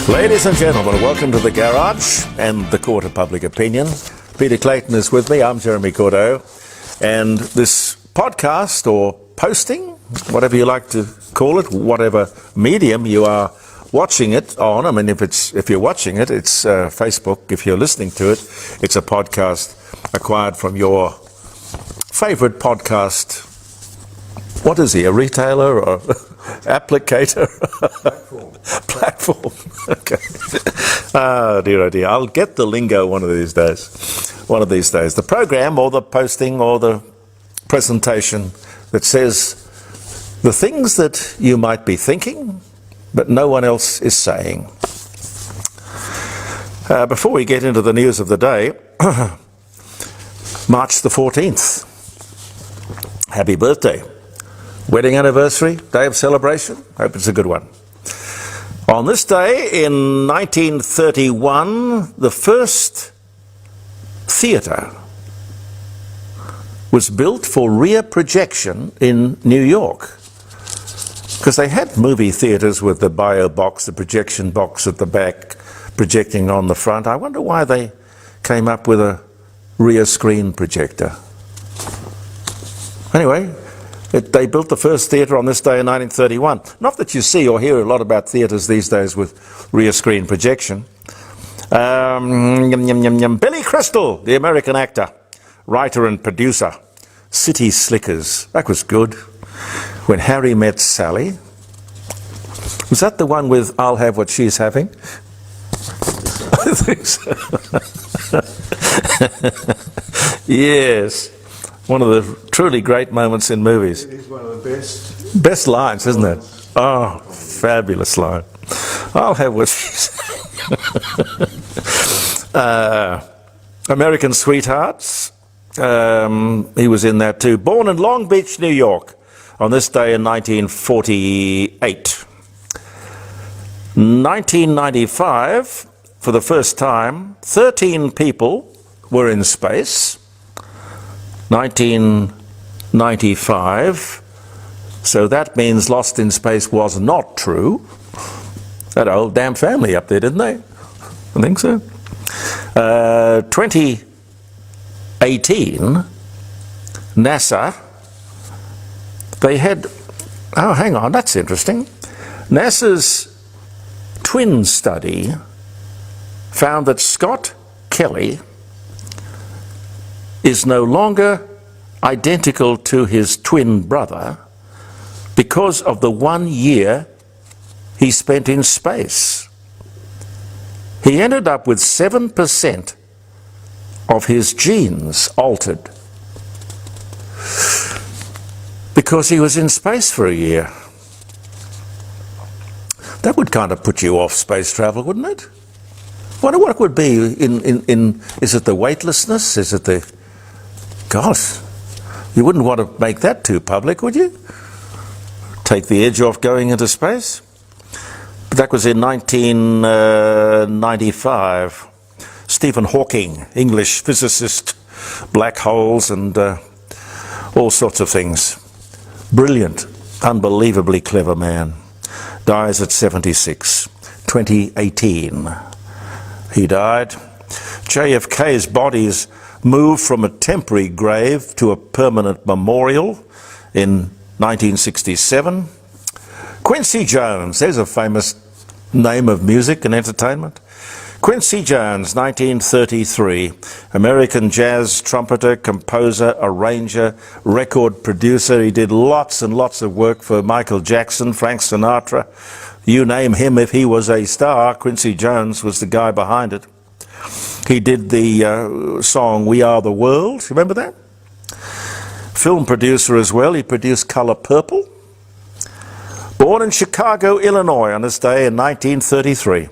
Ladies and gentlemen, welcome to the Garage and the Court of Public Opinion. Peter Clayton is with me. I'm Jeremy Cordeaux. And this podcast or posting, whatever you like to call it, whatever medium you are watching it on. I mean, if you're watching it, it's Facebook. If you're listening to it, it's a podcast acquired from your favorite podcast. What is he, a retailer or applicator? Platform. Okay. Oh dear. I'll get the lingo one of these days. The program or the posting or the presentation that says the things that you might be thinking, but no one else is saying. Before we get into the news of the day, March the 14th. Happy birthday. Wedding anniversary, day of celebration. Hope it's a good one. On this day in 1931, the first theatre was built for rear projection in New York. Because they had movie theatres with the bio box, the projection box at the back, projecting on the front. I wonder why they came up with a rear screen projector. Anyway, they built the first theatre on this day in 1931. Not that you see or hear a lot about theatres these days with rear screen projection. Billy Crystal, the American actor, writer and producer. City Slickers, that was good. When Harry Met Sally. Was that the one with I'll Have What She's Having? I think so. Yes. One of the truly great moments in movies. It is one of the best. Best lines, isn't it? Oh, fabulous line. I'll have what she's American Sweethearts. He was in that too. Born in Long Beach, New York, on this day in 1948. 1995, for the first time, 13 people were in space. 1995, so that means Lost in Space was not true. That old damn family up there, didn't they? I think so. 2018, NASA, they had, oh hang on, that's interesting. NASA's twin study found that Scott Kelly is no longer identical to his twin brother because of the 1 year he spent in space. He ended up with 7% of his genes altered because he was in space for a year. That would kind of put you off space travel, wouldn't it? I wonder what it would be is it the weightlessness? Is it the... God, you wouldn't want to make that too public, would you? Take the edge off going into space? But that was in 1995. Stephen Hawking, English physicist, black holes and all sorts of things. Brilliant, unbelievably clever man. Dies at 76, 2018. He died. JFK's body is moved from a temporary grave to a permanent memorial in 1967. Quincy Jones, there's a famous name of music and entertainment. Quincy Jones, 1933, American jazz trumpeter, composer, arranger, record producer. He did lots and lots of work for Michael Jackson, Frank Sinatra. You name him, if he was a star, Quincy Jones was the guy behind it. He did the song We Are the World, remember that? Film producer as well, he produced Color Purple. Born in Chicago, Illinois on this day in 1933.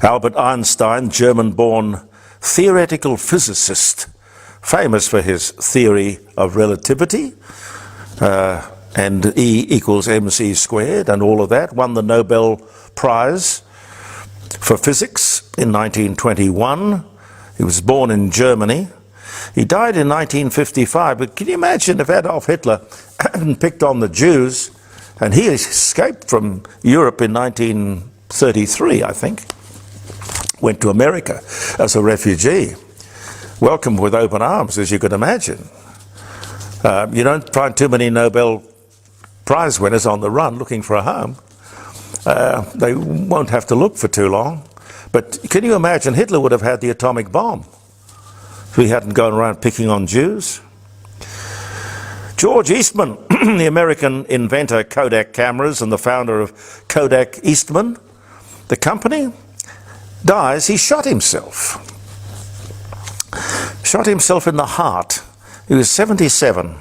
Albert Einstein, German-born theoretical physicist, famous for his theory of relativity, and E equals mc squared and all of that, won the Nobel Prize for physics in 1921. He was born in Germany. He died in 1955, but can you imagine if Adolf Hitler hadn't picked on the Jews and he escaped from Europe in 1939 1933, I think. Went to America as a refugee. Welcomed with open arms, as you could imagine. You don't find too many Nobel Prize winners on the run looking for a home. They won't have to look for too long. But can you imagine, Hitler would have had the atomic bomb if he hadn't gone around picking on Jews. George Eastman, the American inventor of Kodak cameras and the founder of Kodak Eastman, the company, dies. He shot himself. Shot himself in the heart. He was 77.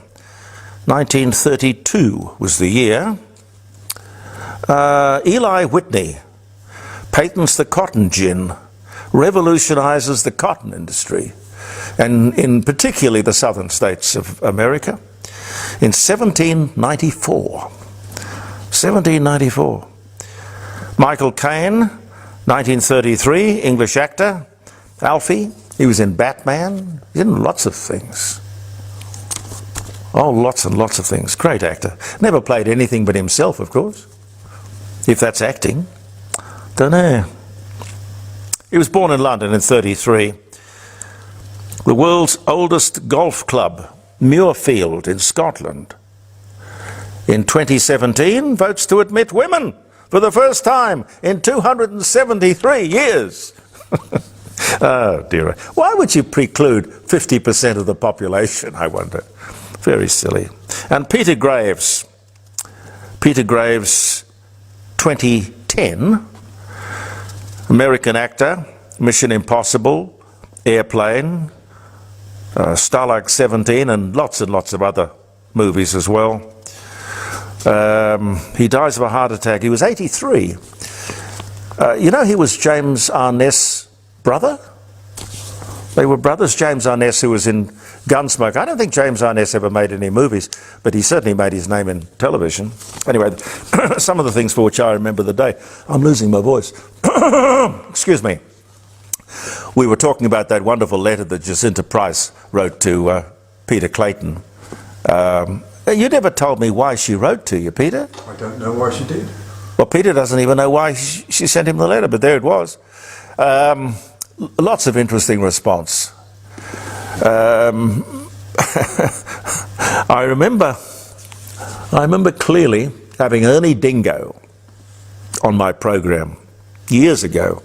1932 was the year. Eli Whitney patents the cotton gin, revolutionizes the cotton industry, and in particularly the southern states of America, in 1794. 1794. Michael Caine, 1933, English actor, Alfie. He was in Batman. He's in lots of things. Oh, lots and lots of things. Great actor. Never played anything but himself, of course. If that's acting. Don't know. He was born in London in 33. The world's oldest golf club, Muirfield in Scotland. In 2017, votes to admit women for the first time in 273 years. Oh dear. Why would you preclude 50% of the population, I wonder? Very silly. And Peter Graves, 2010, American actor, Mission Impossible, Airplane, Stalag 17, and lots of other movies as well. He dies of a heart attack. He was 83. You know, he was James Arness' brother? They were brothers. James Arness, who was in Gunsmoke. I don't think James Arness ever made any movies, but he certainly made his name in television. Anyway, some of the things for which I remember the day. I'm losing my voice. Excuse me. We were talking about that wonderful letter that Jacinta Price wrote to Peter Clayton. You never told me why she wrote to you, Peter. I don't know why she did. Well, Peter doesn't even know why she sent him the letter, but there it was. Lots of interesting response. I remember clearly having Ernie Dingo on my program years ago,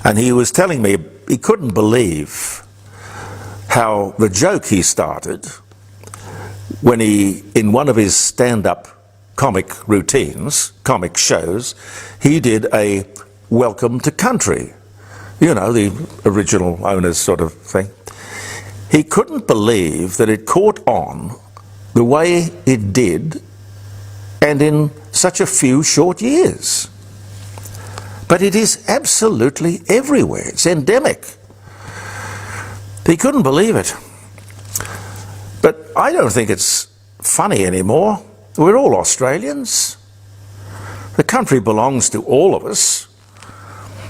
and he was telling me he couldn't believe how the joke he started when he, in one of his stand-up comic routines, comic shows, he did a welcome to country, you know, the original owners sort of thing. He couldn't believe that it caught on the way it did, and in such a few short years. But it is absolutely everywhere. It's endemic. He couldn't believe it. But I don't think it's funny anymore. We're all Australians. The country belongs to all of us.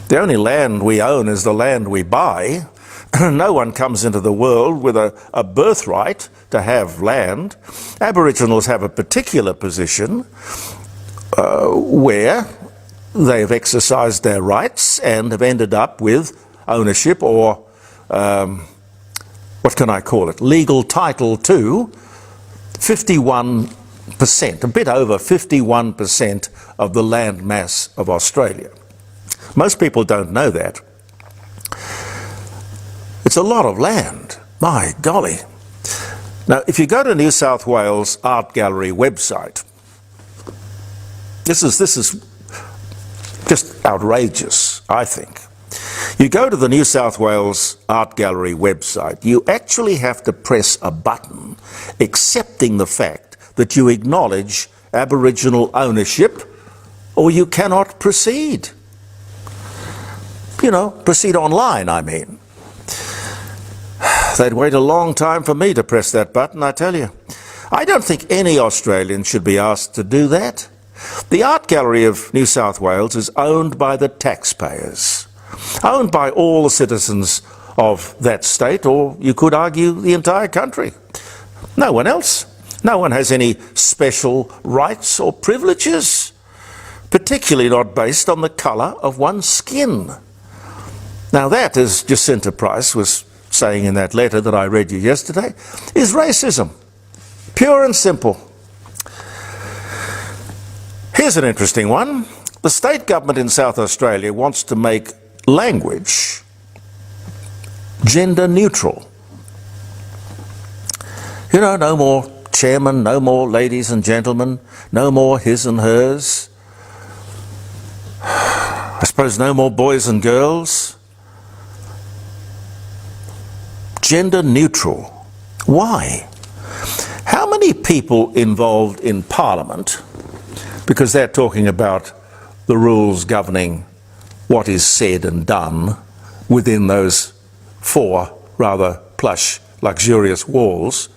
The only land we own is the land we buy. No one comes into the world with a birthright to have land. Aboriginals have a particular position where they have exercised their rights and have ended up with ownership or, what can I call it, legal title to 51%, a bit over 51% of the land mass of Australia. Most people don't know that. It's a lot of land, my golly. Now, if you go to New South Wales Art Gallery website, this is just outrageous, I think. You go to the New South Wales Art Gallery website, you actually have to press a button accepting the fact that you acknowledge Aboriginal ownership, or you cannot proceed. You know, proceed online, I mean. They'd wait a long time for me to press that button, I tell you. I don't think any Australian should be asked to do that. The Art Gallery of New South Wales is owned by the taxpayers, owned by all the citizens of that state, or you could argue the entire country. No one else. No one has any special rights or privileges. particularly not based on the colour of one's skin. Now that, as Jacinta Price was saying in that letter that I read you yesterday, is racism. Pure and simple. Here's an interesting one. The state government in South Australia wants to make language gender neutral. You know, no more chairman, no more ladies and gentlemen, no more his and hers. I suppose no more boys and girls. Gender neutral. Why? How many people involved in Parliament, because they're talking about the rules governing what is said and done within those four rather plush, luxurious walls,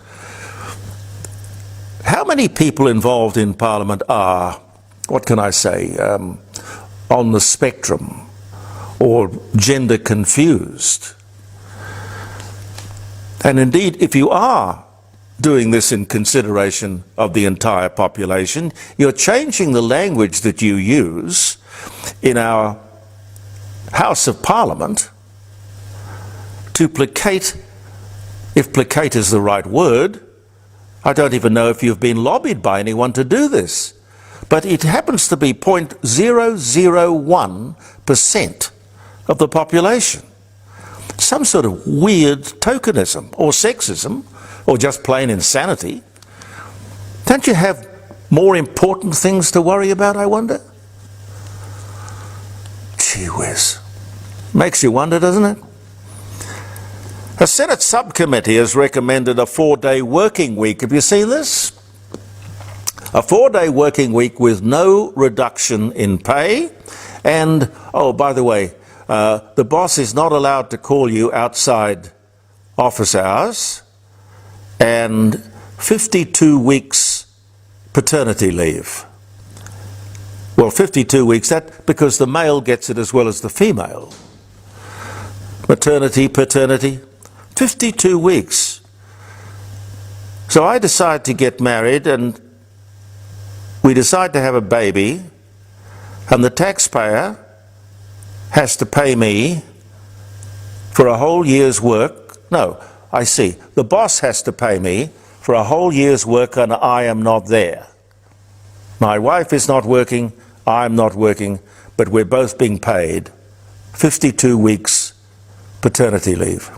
how many people involved in Parliament are, what can I say, on the spectrum or gender confused? And indeed, if you are doing this in consideration of the entire population, you're changing the language that you use in our House of Parliament to placate, if placate is the right word. I don't even know if you've been lobbied by anyone to do this, but it happens to be 0.001% of the population. Some sort of weird tokenism or sexism or just plain insanity. Don't you have more important things to worry about, I wonder? Gee whiz. Makes you wonder, doesn't it? A Senate subcommittee has recommended a 4-day working week. Have you seen this? A 4-day working week with no reduction in pay. And, oh, by the way, the boss is not allowed to call you outside office hours. And 52 weeks paternity leave. Well, 52 weeks, that because the male gets it as well as the female. Maternity, paternity, 52 weeks. So I decide to get married and we decide to have a baby, and the taxpayer has to pay me for a whole year's work. No, I see. The boss has to pay me for a whole year's work and I am not there. My wife is not working, I'm not working, but we're both being paid 52 weeks paternity leave.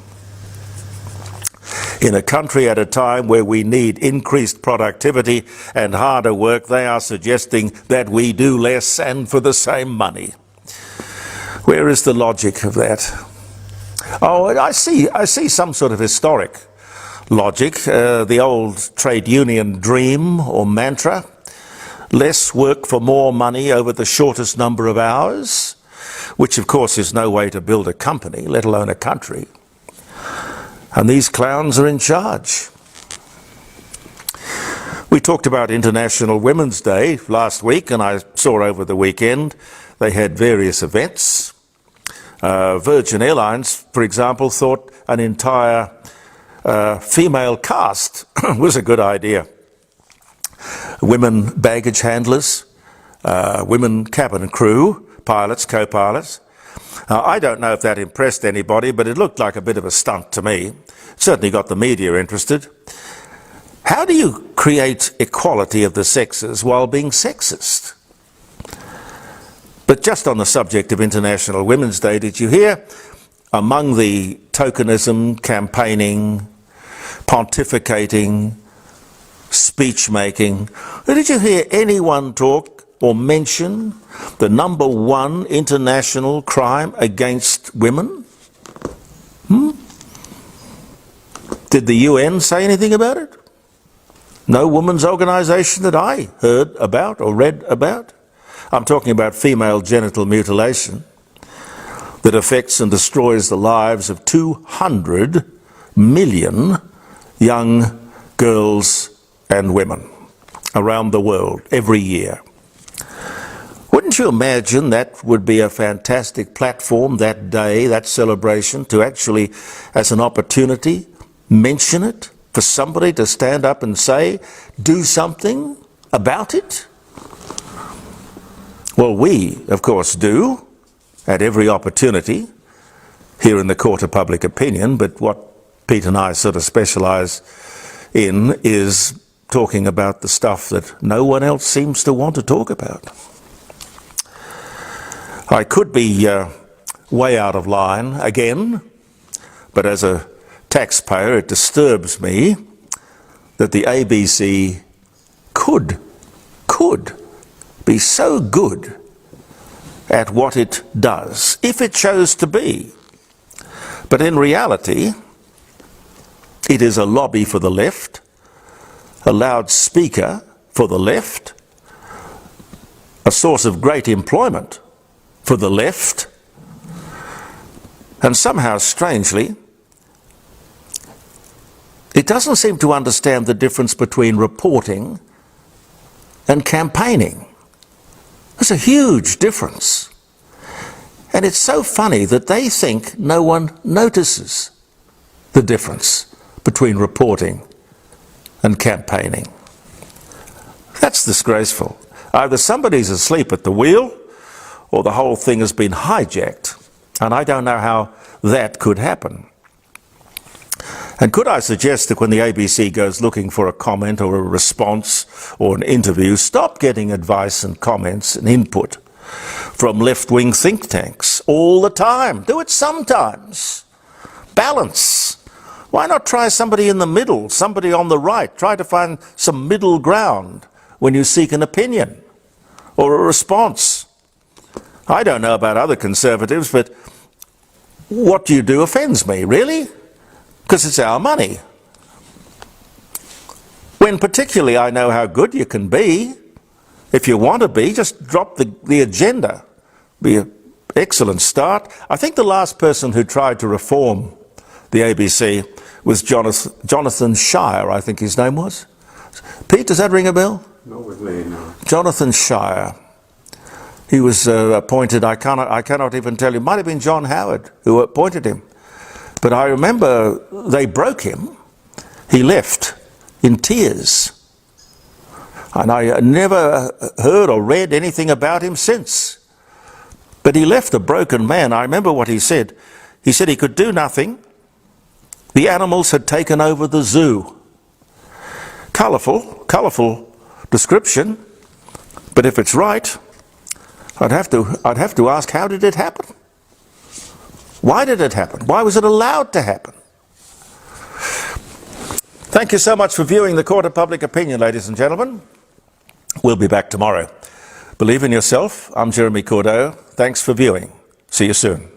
In a country at a time where we need increased productivity and harder work, they are suggesting that we do less and for the same money. Where is the logic of that? Oh, I see some sort of historic logic, the old trade union dream or mantra, less work for more money over the shortest number of hours, which of course is no way to build a company, let alone a country. And these clowns are in charge. We talked about International Women's Day last week, and I saw over the weekend they had various events. Virgin Airlines, for example, thought an entire female cast was a good idea. Women baggage handlers, women cabin crew, pilots, co-pilots. I don't know if that impressed anybody, but it looked like a bit of a stunt to me. It certainly got the media interested. How do you create equality of the sexes while being sexist? But just on the subject of International Women's Day, did you hear among the tokenism, campaigning, pontificating, speech-making, did you hear anyone talk or mention the number one international crime against women? Did the UN say anything about it? No women's organisation that I heard about or read about. I'm talking about female genital mutilation that affects and destroys the lives of 200 million young girls and women around the world every year. Wouldn't you imagine that would be a fantastic platform that day, that celebration, to actually, as an opportunity, mention it, for somebody to stand up and say, do something about it? Well, we, of course, do, at every opportunity, here in the Court of Public Opinion, but what Pete and I sort of specialise in is talking about the stuff that no one else seems to want to talk about. I could be way out of line again, but as a taxpayer it disturbs me that the ABC could be so good at what it does, if it chose to be. But in reality, it is a lobby for the left, a loudspeaker for the left, a source of great employment for the left, and somehow, strangely, it doesn't seem to understand the difference between reporting and campaigning. There's a huge difference. And it's so funny that they think no one notices the difference between reporting and campaigning. That's disgraceful. Either somebody's asleep at the wheel or the whole thing has been hijacked. And I don't know how that could happen. And could I suggest that when the ABC goes looking for a comment or a response or an interview, stop getting advice and comments and input from left-wing think tanks all the time. Do it sometimes. Balance. Why not try somebody in the middle, somebody on the right? Try to find some middle ground when you seek an opinion or a response. I don't know about other conservatives, but what you do offends me, really? Because it's our money. When particularly I know how good you can be. If you want to be, just drop the agenda. Be an excellent start. I think the last person who tried to reform the ABC was Jonathan Shire, I think his name was. Pete, does that ring a bell? Not with me, no. Jonathan Shire. He was appointed, I cannot even tell you, it might have been John Howard who appointed him. But I remember they broke him. He left in tears. And I never heard or read anything about him since. But he left a broken man. I remember what he said. He said he could do nothing. The animals had taken over the zoo. Colourful description. But if it's right, I'd have to ask, how did it happen? Why did it happen? Why was it allowed to happen? Thank you so much for viewing the Court of Public Opinion, ladies and gentlemen. We'll be back tomorrow. Believe in yourself. I'm Jeremy Cordeaux. Thanks for viewing. See you soon.